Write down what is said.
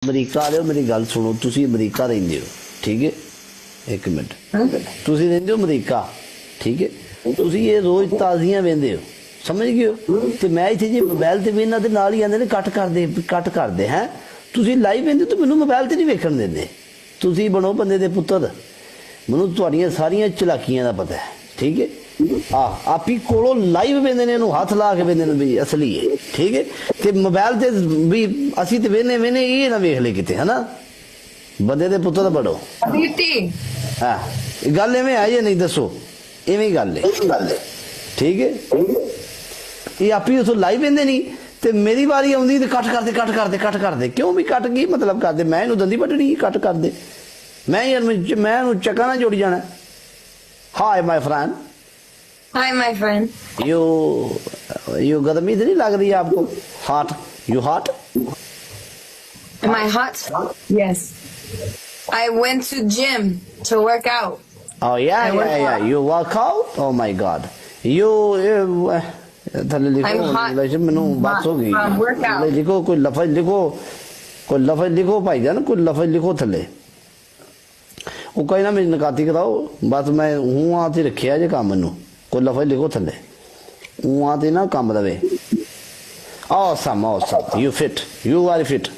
America ਵਾਲਿਓ ਮੇਰੀ ਗੱਲ ਸੁਣੋ, ਤੁਸੀਂ ਅਮਰੀਕਾ ਰਹਿੰਦੇ ਹੋ, ਠੀਕ ਹੈ? ਇੱਕ ਮਿੰਟ, ਤੁਸੀਂ ਰਹਿੰਦੇ ਹੋ ਅਮਰੀਕਾ, ਠੀਕ ਹੈ? ਤੁਸੀਂ ਇਹ ਰੋਜ਼ ਤਾਜ਼ੀਆਂ ਵੇਂਦੇ ਹੋ, ਸਮਝ ਗਏ ਹੋ? ਤੇ ਮੈਂ ਇੱਥੇ ਜੇ ਮੋਬਾਈਲ ਤੇ ਵੇਖਣਾ ਤੇ ਨਾਲ ਹੀ ਆਂਦੇ ਨੇ ਕੱਟ ਕਰਦੇ ਹੈ। ਤੁਸੀਂ ਲਾਈਵ ਵੇਂਦੇ ਤੇ ਮੈਨੂੰ ਮੋਬਾਈਲ ਤੇ ਨਹੀਂ ਵੇਖਣ ਦਿੰਦੇ। ਤੁਸੀਂ ਬਣੋ ਬੰਦੇ ਦੇ ਪੁੱਤਰ, ਮੈਨੂੰ ਤੁਹਾਡੀਆਂ ਸਾਰੀਆਂ ਚਲਾਕੀਆਂ ਦਾ ਪਤਾ ਹੈ, ਠੀਕ ਹੈ? आप ही कोलों लाइव वेंदे ने हाथ ला के वेंदे ने भी असली है, ठीक है? ते मोबाइल ते भी असी ते वेने ये ना वेख ले किते, है ना? बंदे दे पुत्तर बड़ो हाँ गल एवें आई नहीं, दसो इवें गल है, ठीक है? ये आप ही उस लाइव वेंदे नहीं ते मेरी बारी आउंदी ते कट कर दे क्यों भी कट की मतलब कर दे, मैं इहनूं दंदी पटनी कट कर दे, मैं चक्का ना जोड़ी जाना। Hi my friend, Hi, my friend. You गर्मी तो नहीं लग रही है आपको? Hot? You hot? Am I hot? Yes. I went to gym to work out. Oh yeah. You work out? Oh my God. I'm hot. मैनू बात हो गई। Workout. लिखो कोई लफज लिखो भाईजान, कोई लफज लिखो थले। वो कहीं ना मेरी नकाती कराओ, बस मैं हूँ आते रखिया जे काम मैनू, कोई लफज लिखो थले हूँ आते ना काम रवे। Awesome, you fit, you are fit।